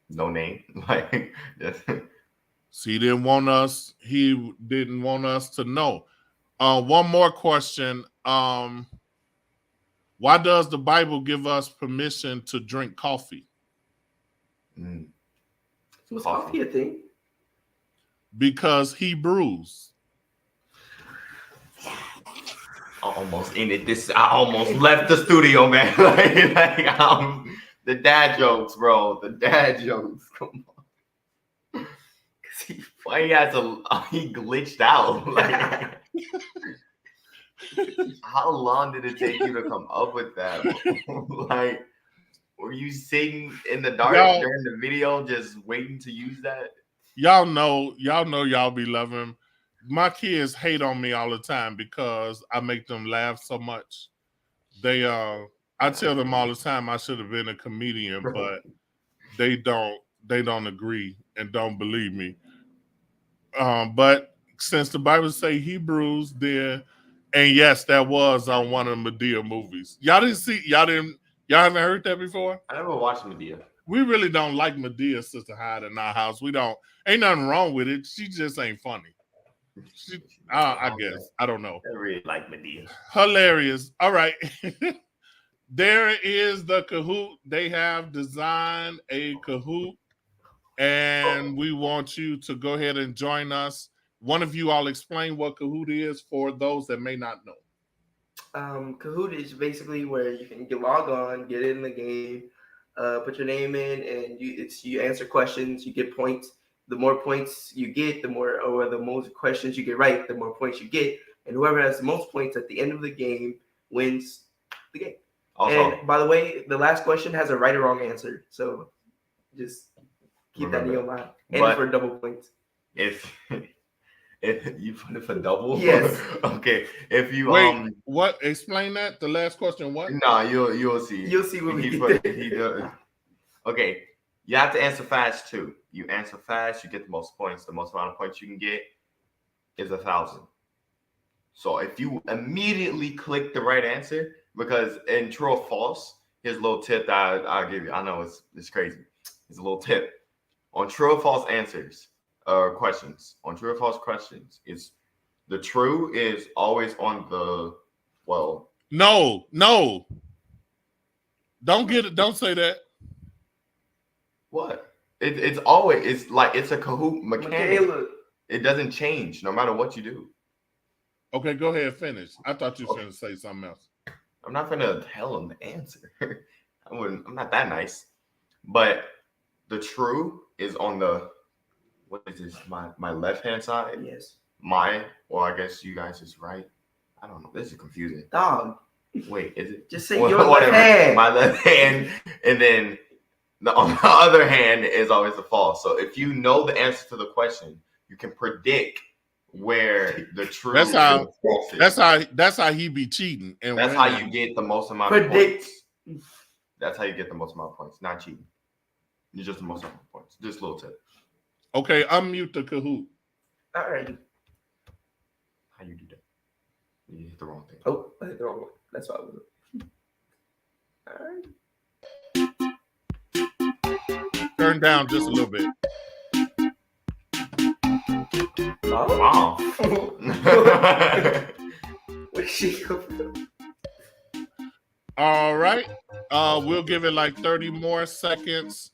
no name. Like just. So he didn't want us to know. One more question. Why does the Bible give us permission to drink coffee? Was coffee a thing? Because Hebrews. I almost ended this. I almost left the studio, man. The dad jokes, bro. The dad jokes. Come on. He glitched out. Like, how long did it take you to come up with that? Like, were you sitting in the dark during the video just waiting to use that? Y'all know y'all be loving. My kids hate on me all the time because I make them laugh so much. I tell them all the time I should have been a comedian, but they don't agree and don't believe me. But since the Bible say Hebrews there, and yes, that was on one of the Medea movies. Y'all haven't heard that before? I never watched Medea. We really don't like Medea, Sister Hyde, in our house. Ain't nothing wrong with it. She just ain't funny. I guess. I don't know. I really like Medea. Hilarious. All right. There is the Kahoot. They have designed a Kahoot. And we want you to go ahead and join us. One of you all explain what Kahoot is for those that may not know. Kahoot is basically where you can log on, get in the game, put your name in, and you answer questions. You get points. The more points you get, the most questions you get right, the more points you get. And whoever has the most points at the end of the game wins the game. Also, And by the way, the last question has a right or wrong answer. So just keep that in your mind. And But- for double points. if you put it for double, Yes. Okay. If you Wait, what? Explain that. The last question. What? no, you'll see. You'll see when we He get put- there. he does. Okay, you have to answer fast too. You answer fast, you get the most points. The most amount of points you can get is 1,000. So if you immediately click the right answer, because in true or false, here's a little tip that I'll give you. I know it's crazy. It's a little tip on true or false answers. Questions on true or false questions is the true is always on the No. Don't get it. Don't say that. what it's always it's like it's a Kahoot mechanic. Michaela. It doesn't change no matter what you do. Okay, go ahead. Finish. I thought you were going to say something else. I'm not gonna tell them the answer. I'm not that nice. But the true is on the what is this? My left hand side. Yes. I guess you guys is right. I don't know. This is confusing. Dog. Wait, is it? Just say your left hand. My left hand, and then on the other hand is always the false. So if you know the answer to the question, you can predict where the true. That's how- and the false is. That's how he be cheating. And That's how you get the most amount of Predict. points. That's how you get the most amount of points. Not cheating. You're just the most amount of points. Just a little tip. Okay, unmute the Kahoot. All right. How you do that? You hit the wrong thing. Oh, I hit the wrong one. That's what I was. All right. Turn down just a little bit. Wow. Where did she go from? All right. We'll give it like 30 more seconds.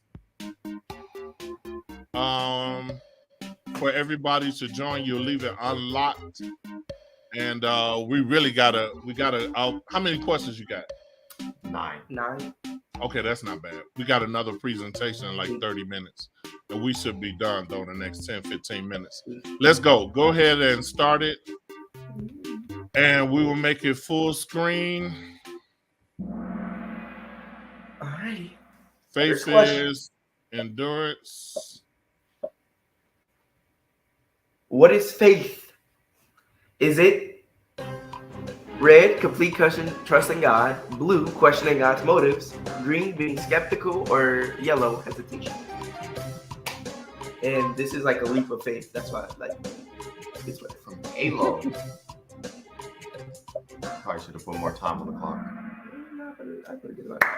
For everybody to join. You'll leave it unlocked. And we gotta how many questions you got? 9. Okay, that's not bad. We got another presentation in like 30 minutes. And we should be done though in the next 10, 15 minutes. Let's go. Go ahead and start it. And we will make it full screen. All righty. Faith First question. is endurance. What is faith? Is it red, complete trust in God, blue, questioning God's motives, green, being skeptical, or yellow, hesitation? And this is like a leap of faith. That's why, it's what From Halo. Probably should have put more time on the clock.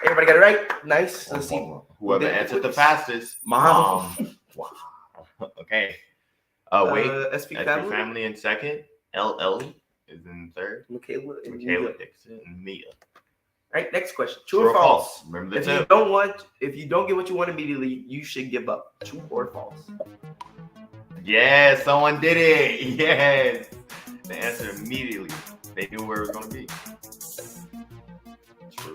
Everybody got it right? Nice. Let's see. Whoever answered the fastest. Mom. Wow. Okay. Wait. SP SP family. family in second. LL is in third. Michaela and Michaela Mia. Dixon and Mia. All right, next question. True or false? Remember the If you tip. don't get what you want immediately, you should give up. True or false? Yes, someone did it. Yes. They answered immediately. They knew where it was going to be. True.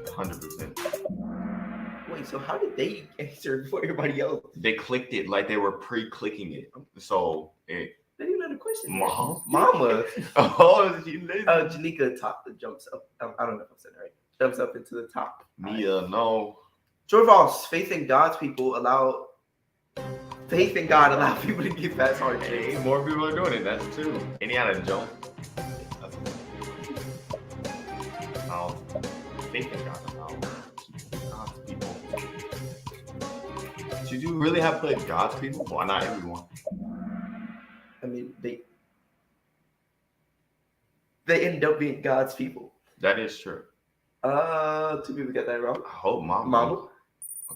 100%. Wait, so how did they answer before everybody else? They clicked it like they were pre-clicking it. So, They didn't know the question. Mom? Mama. Oh, she lazy. Janika jumps up. I don't know if I'm saying it right. Jumps up into the top. Mia, no. True or false? Faith in God allow people to get fast hard Hey, checks. more people are doing it. That's true. And he had a jump. Now, faith in God allow God's people. Should you really have put God's people? Why not everyone? I mean, they end up being God's people. That is true. 2 people got that wrong. I hope Mama.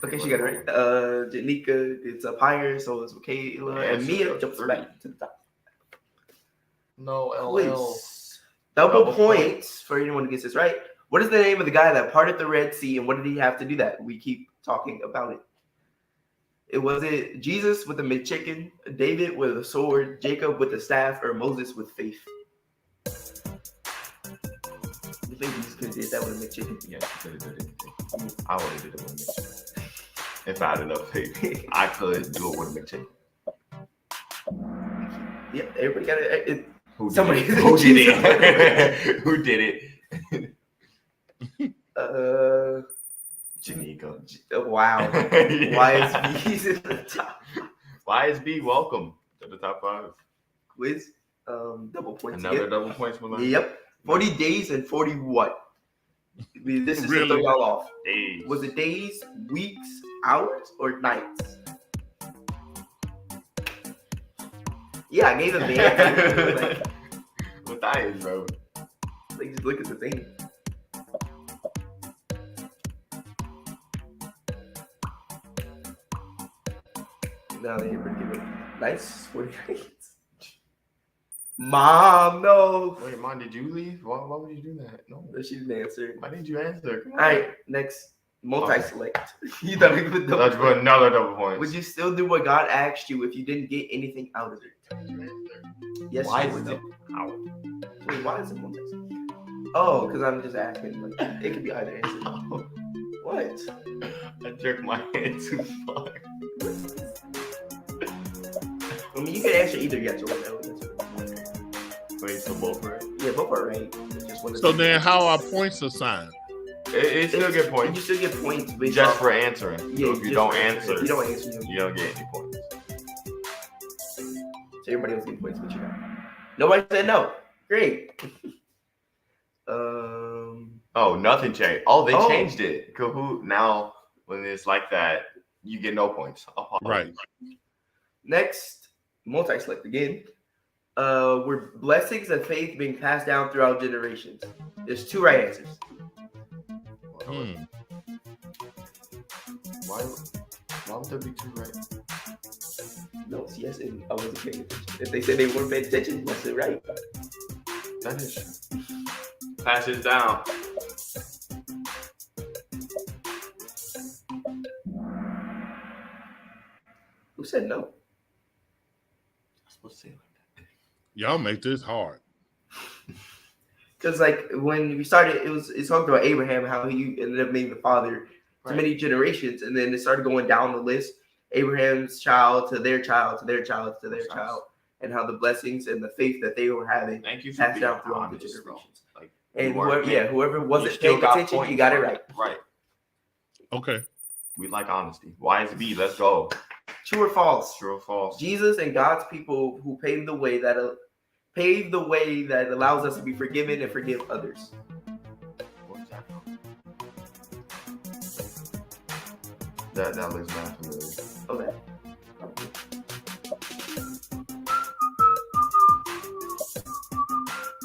Okay, she got it right. Janika, it's up higher, so it's Michaela, Yeah, and so Mia it's jumps 3. back to the top. No, LL. Please. Double Double points for anyone who gets this right. What is the name of the guy that parted the Red Sea, and what did he have to do that? We keep talking about it. Was it Jesus with the McChicken, David with a sword, Jacob with a staff, or Moses with faith? You think Jesus could have did that with a McChicken? Yeah, she could have did it. I would have did it with McChicken. If I had enough faith, I could do it with McChicken. Yep, everybody got it. Who did Somebody- it? Who did it? Who did it? Janika. Wow. YSB's in the top. YSB, welcome to the top 5. Quiz. Double points. Another again. double points for that. Yep. 40 days and 40 what? This is to throw Really? y'all off. Days. Was it days, weeks, hours, or nights? Yeah, I gave him the answer. What that is, bro? Like, just look at the thing. No, they didn't give it. Nice 40 days. Mom, no. Wait, Mom, did you leave? Why would you do that? No. She didn't answer. Why didn't you answer? All right, next. Multi-select. You thought we put Let's put another double point. Would you still do what God asked you if you didn't get anything out of it? Yes. Why you is would, it? though. Ow. Wait, why is it multi-select? Oh, because I'm just asking. Like, it could be either answer. What? I jerked my head too far. I mean, you can answer either yes or no. Wait, so both right? Yeah, both are right. It's just one of So the- then, how are points assigned? It still get points. You still get points based Just off- for answering. Yeah, So if you just don't for answer, If you don't answer, you don't get any points. So everybody else getting points, but you got. Nobody said no. Great. Oh, nothing changed. Oh, they Oh. changed it. Kahoot, now when it's like that, you get no points. Right. Next, multi-select again. Were blessings and faith being passed down throughout generations? There's 2 right answers. Hmm. Why would there be 2 right? No, it's yes, and I wasn't paying attention. If they said they weren't paying attention, that's it, right? That is true. Pass it down. Who said no? I'm supposed to say it like that. Y'all make this hard. Because like when we started, it talked about Abraham, how he ended up being the father to many generations, and then it started going down the list. Abraham's child to their child to their child to their child, and how the blessings and the faith that they were having Thank you for passed being down through all the honest, bro. generations. Like, And you are- whoever you wasn't still paying got attention, points you got it for right. Right. Okay. We like honesty. YSB, let's go. True or false? True or false? Jesus and God's people who paved the way that allows us to be forgiven and forgive others. What's that from? That looks not familiar. Oh, that.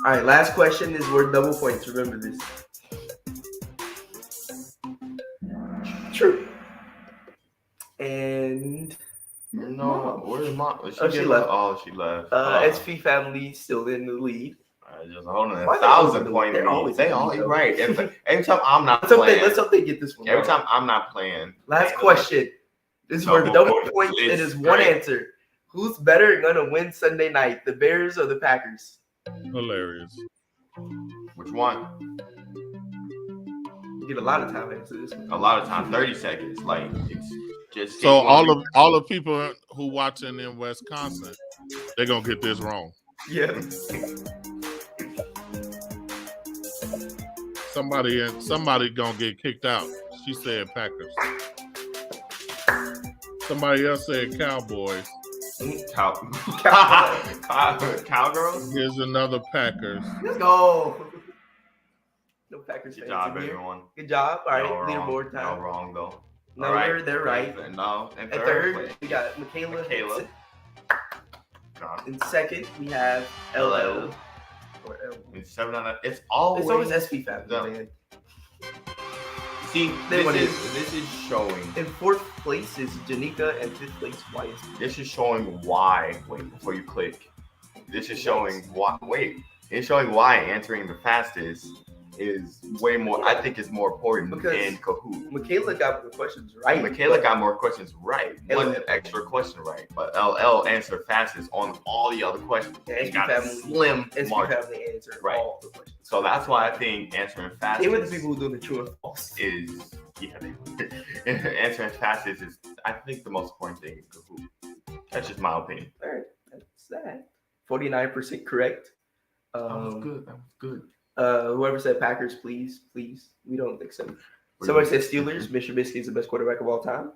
All right, last question is worth double points. Remember this. True. And No, where's Mom? She left. Oh, she left. SP family still in the lead. Just holding a Why they 1,000 always- point they're lead. always They in the always lead, though. right. Every time I'm not Let's playing. hope they get this one. Every wrong. time I'm not playing. Last they- question. This is Double worth double points. points. It It's is one great. answer. Who's better gonna win Sunday night, the Bears or the Packers? Hilarious. Which one? You get a lot of time to answer this one. A lot of time, 30 seconds. Like it's just So all the people who watching in Wisconsin, they're gonna get this wrong. Yeah. Somebody gonna get kicked out. She said Packers. Somebody else said Cowboys. Cowgirls. Here's another Packers. Let's go. No Packers Good fans job, in here. everyone. Good job. All right, Y'all wrong. leaderboard Y'all time. wrong though. No, All right. they're right. No, in At third third, place. we got Michaela. Michaela. God. In second, we have LL. Or L. It's 7 out of. It's always. It's always SP family, No. man. See, They won this is showing. In fourth place is Janika, and fifth place YSB. This is showing why. Wait, before you click. This is showing why. Wait, it's showing why answering the fastest is way more. I think is more important Because in Kahoot. Michaela got the questions right. Michaela got more questions right. One LL. extra question right, but LL answered fastest on all the other questions. Yeah, He SP got a family- slim SP margin. family answered Right. all the questions. So that's why I think answering fastest They were the people who do the true and false. is answering fastest is I think the most important thing in Kahoot. That's just my opinion. All right, that's that. 49% correct. That was good. That was good. Whoever said Packers, please. We don't think so. Somebody said Steelers. Mr. Trubisky is the best quarterback of all time.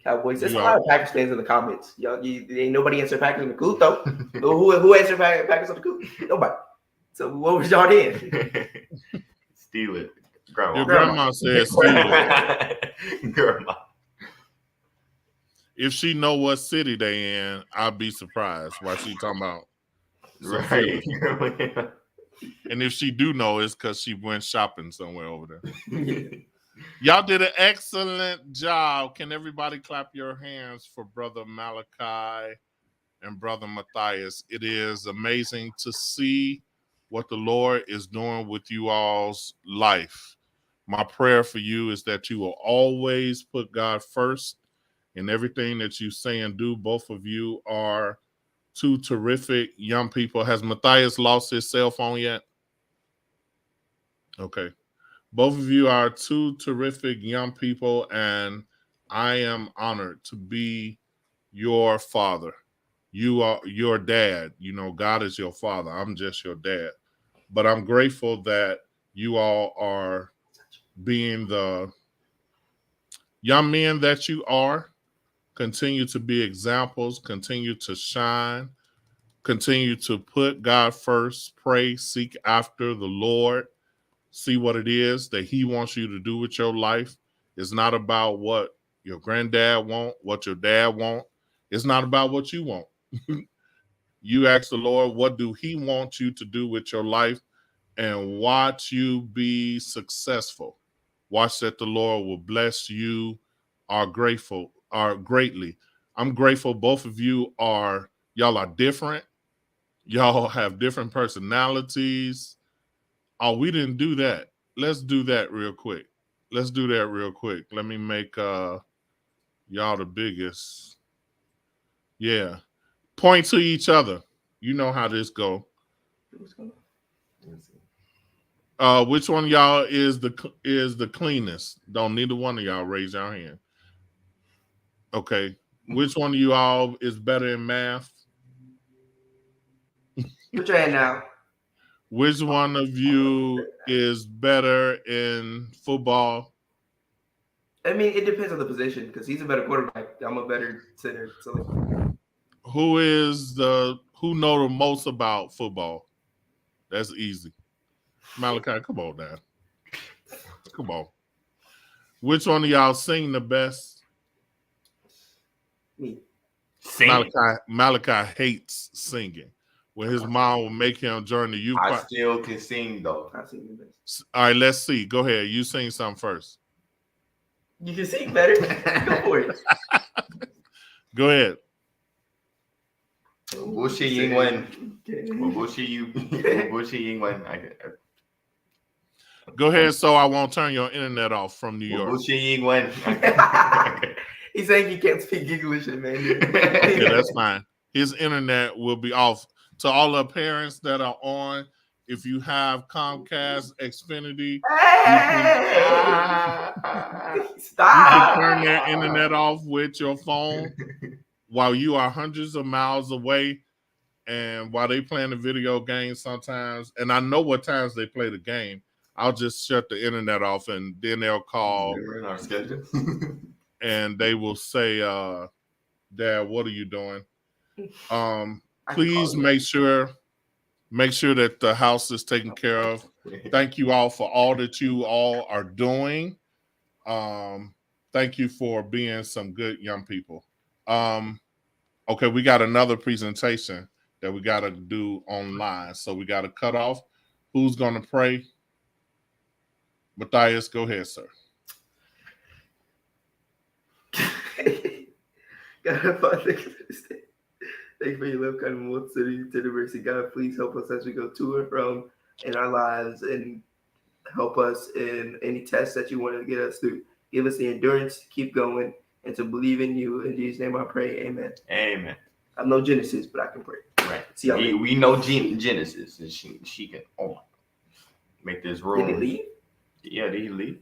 Cowboys. There's a lot of Packers fans in the comments. Y'all, ain't nobody answered Packers in the coop though. Who answered Packers on the coop? Nobody. So what was y'all in? Steelers. Your grandma said Steelers. Grandma. If she know what city they in, I'd be surprised why she talking about. Right. And if she do know, it's because she went shopping somewhere over there. Y'all did an excellent job. Can everybody clap your hands for Brother Malachi and Brother Matthias? It is amazing to see what the Lord is doing with you all's life. My prayer for you is that you will always put God first in everything that you say and do. Both of you are two terrific young people. Has Matthias lost his cell phone yet? Okay. Both of you are two terrific young people, and I am honored to be your father. You are your dad. You know, God is your father. I'm just your dad. But I'm grateful that you all are being the young men that you are. Continue to be examples. Continue to shine. Continue to put God first. Pray, seek after the Lord. See what it is that he wants you to do with your life. It's not about what your granddad want, what your dad want. It's not about what you want. You ask the Lord, what do he want you to do with your life, and watch you be successful. Watch that the Lord will bless you greatly. I'm grateful both of you y'all are different. Y'all have different personalities. Oh, we didn't do that. Let's do that real quick. Let me make y'all the biggest. Yeah. Point to each other. You know how this go. Which one of y'all is the cleanest? Don't neither one of y'all raise your hand. Okay. Which one of you all is better in math? Put your hand now. Which one of you is better in football? I mean, it depends on the position because he's a better quarterback. I'm a better center. So. Who know the most about football? That's easy. Malachi, come on now. Come on. Which one of y'all sing the best? Me. Malachi hates singing. When his mom will make him join the youth. I still can sing though. I sing the best. All right, let's see. Go ahead. You sing something first. You can sing better. Go for it. Go ahead. Bushi Yingwen. Bushi Yingwen. Go ahead, so I won't turn your internet off from New York. Bushi Yingwen. He's saying he can't speak English, man. Yeah, that's fine. His internet will be off. To all the parents that are on, if you have Comcast, Xfinity, you can turn their internet off with your phone while you are hundreds of miles away, and while they playing the video game sometimes, and I know what times they play the game, I'll just shut the internet off, and then they'll call. We're in our schedule. And they will say, Dad, what are you doing? Please make sure that the house is taken care of. Thank you all for all that you all are doing. Thank you for being some good young people. Okay, we got another presentation that we got to do online. So we got to cut off. Who's going to pray? Matthias, go ahead, sir. God, Father, thank you for your love, kind of multitude to the mercy. God, please help us as we go to and from in our lives, and help us in any tests that you want to get us through. Give us the endurance to keep going and to believe in you. In Jesus' name I pray, amen. Amen. I'm no Genesis, but I can pray. Right. See y'all. We know Genesis, and she can make this room. Did he leave? Yeah, did he leave?